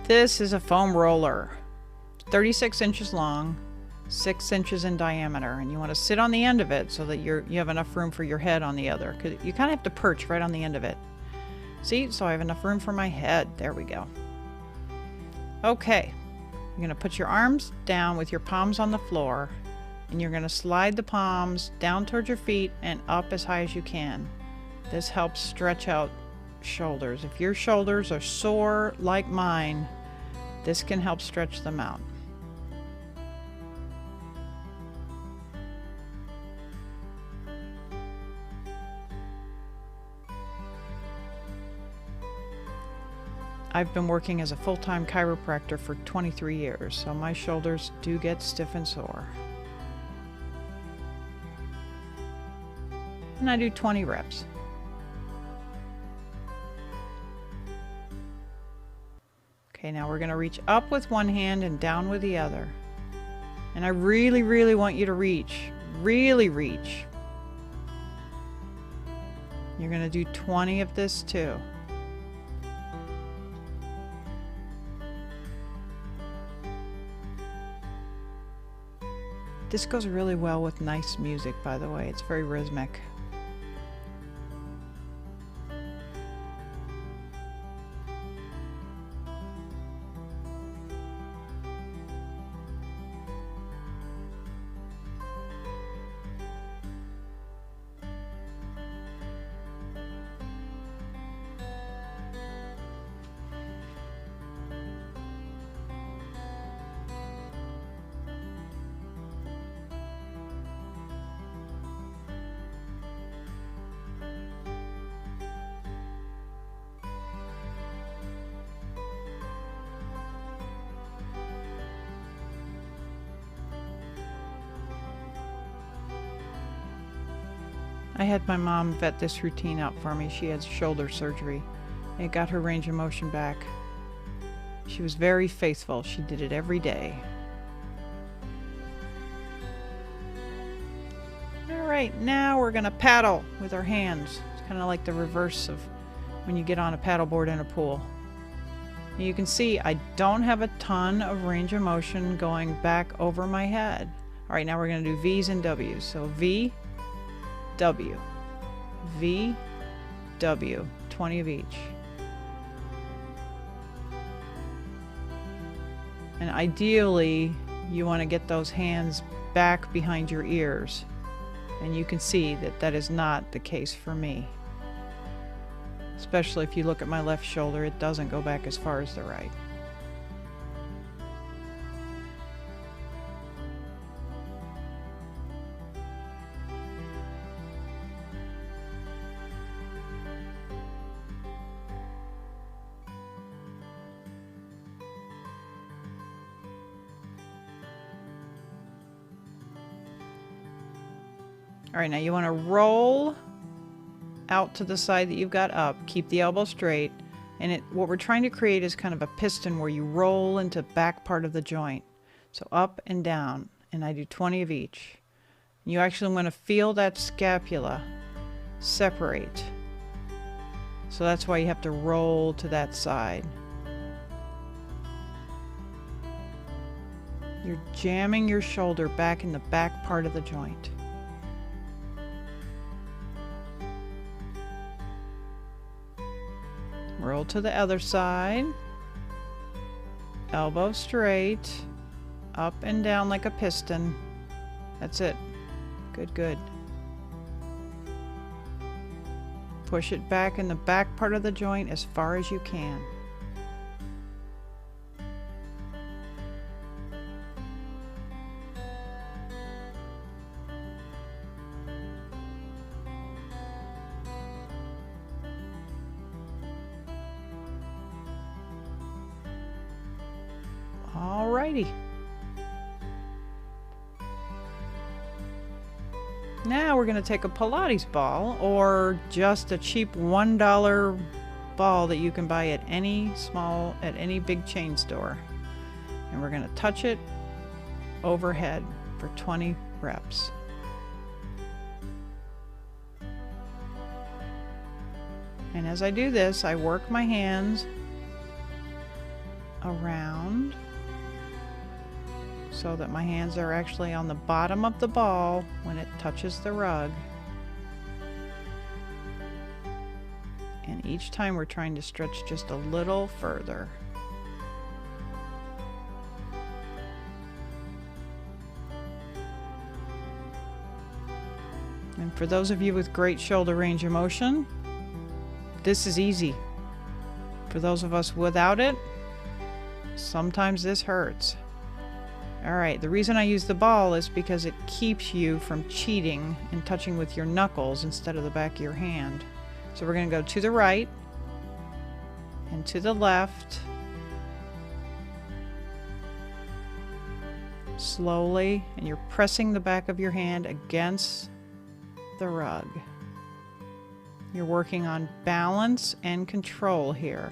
This is a foam roller, 36 inches long, 6 inches in diameter, and you want to sit on the end of it so that you have enough room for your head on the other, because you kind of have to perch right on the end of it. See, so I have enough room for my head. There we go. Okay, you're going to put your arms down with your palms on the floor, and you're going to slide the palms down towards your feet and up as high as you can. This helps stretch out shoulders. If your shoulders are sore like mine, this can help stretch them out. I've been working as a full-time chiropractor for 23 years, so my shoulders do get stiff and sore. And I do 20 reps. Okay, now we're going to reach up with one hand and down with the other. And I really, really want you to reach. Really reach. You're going to do 20 of this too. This goes really well with nice music, by the way. It's very rhythmic. I had my mom vet this routine out for me. She had shoulder surgery. It got her range of motion back. She was very faithful. She did it every day. All right, now we're gonna paddle with our hands. It's kind of like the reverse of when you get on a paddleboard in a pool. And you can see I don't have a ton of range of motion going back over my head. All right, now we're gonna do V's and W's. So V, W, V, W, 20 of each. And ideally, you want to get those hands back behind your ears. And you can see that that is not the case for me. Especially if you look at my left shoulder, it doesn't go back as far as the right. All right, now you want to roll out to the side that you've got up. Keep the elbow straight. And what we're trying to create is kind of a piston where you roll into the back part of the joint. So up and down. And I do 20 of each. You actually want to feel that scapula separate. So that's why you have to roll to that side. You're jamming your shoulder back in the back part of the joint. Roll to the other side. Elbow straight. Up and down like a piston. That's it. Good, good. Push it back in the back part of the joint as far as you can. Alrighty. Now we're going to take a Pilates ball or just a cheap $1 ball that you can buy at any big chain store. And we're going to touch it overhead for 20 reps. And as I do this, I work my hands around so that my hands are actually on the bottom of the ball when it touches the rug. And each time we're trying to stretch just a little further. And for those of you with great shoulder range of motion, this is easy. For those of us without it, sometimes this hurts. All right, the reason I use the ball is because it keeps you from cheating and touching with your knuckles instead of the back of your hand. So we're going to go to the right and to the left. Slowly, and you're pressing the back of your hand against the rug. You're working on balance and control here.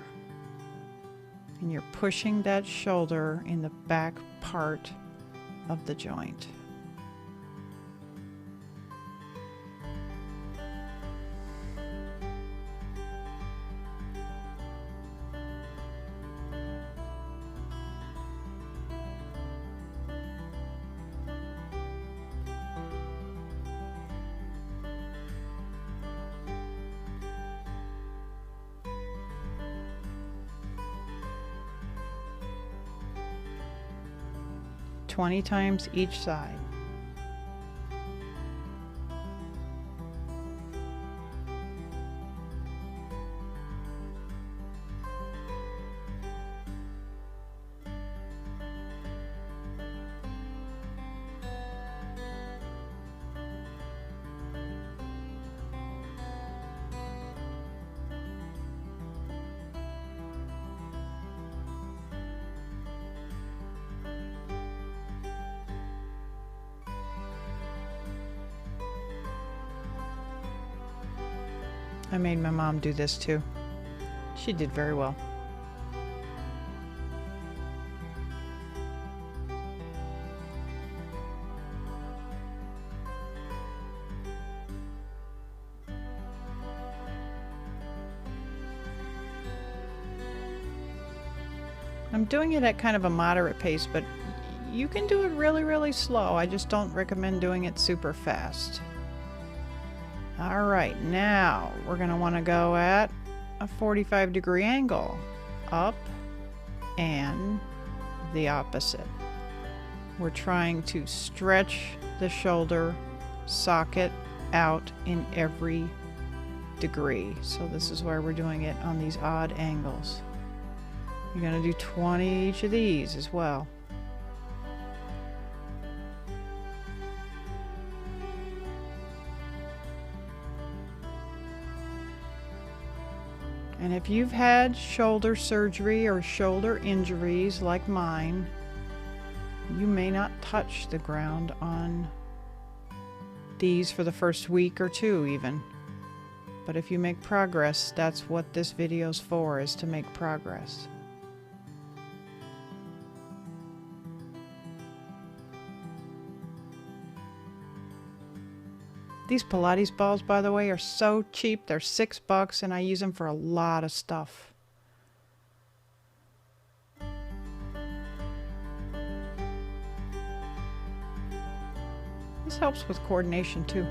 And you're pushing that shoulder in the back part of the joint. Twenty times each side. I made my mom do this too. She did very well. I'm doing it at kind of a moderate pace, but you can do it really, really slow. I just don't recommend doing it super fast. All right, now we're going to want to go at a 45-degree angle, up and the opposite. We're trying to stretch the shoulder socket out in every degree. So this is why we're doing it on these odd angles. You're going to do 20 each of these as well. And if you've had shoulder surgery or shoulder injuries like mine, you may not touch the ground on these for the first week or two even. But if you make progress, that's what this video's for, is to make progress. These Pilates balls, by the way, are so cheap. They're $6 and I use them for a lot of stuff. This helps with coordination too.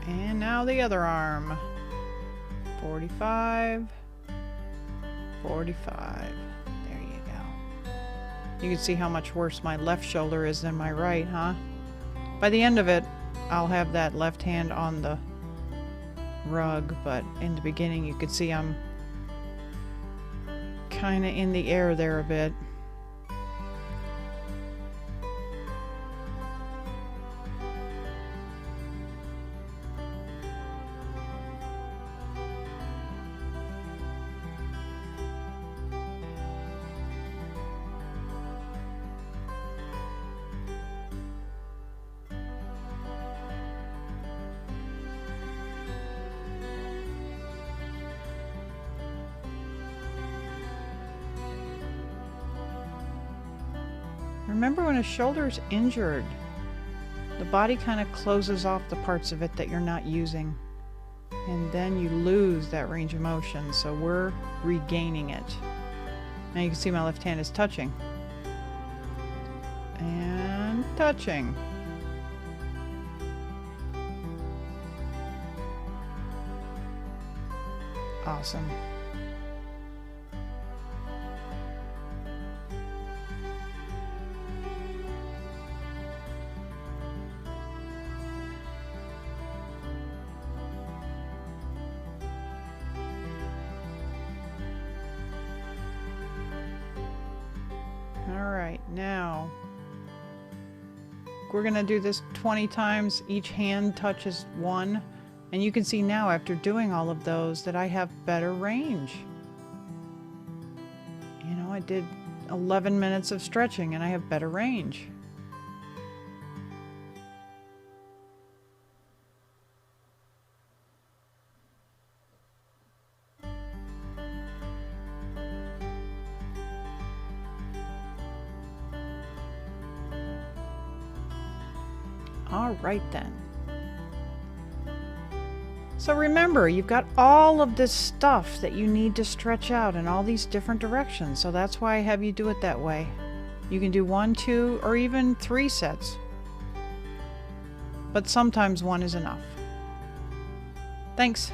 And now the other arm. 45, 45. There you go. You can see how much worse my left shoulder is than my right, huh? By the end of it, I'll have that left hand on the rug, but in the beginning you could see I'm kind of in the air there a bit. Remember, when a shoulder is injured, the body kind of closes off the parts of it that you're not using. And then you lose that range of motion, so we're regaining it. Now you can see my left hand is touching. And touching. Awesome. All right, now we're gonna do this 20 times. Each hand touches one. And you can see now, after doing all of those, that I have better range. You know, I did 11 minutes of stretching and I have better range. All right then. So remember, you've got all of this stuff that you need to stretch out in all these different directions. So that's why I have you do it that way. You can do 1, 2, or even 3 sets. But sometimes 1 is enough. Thanks.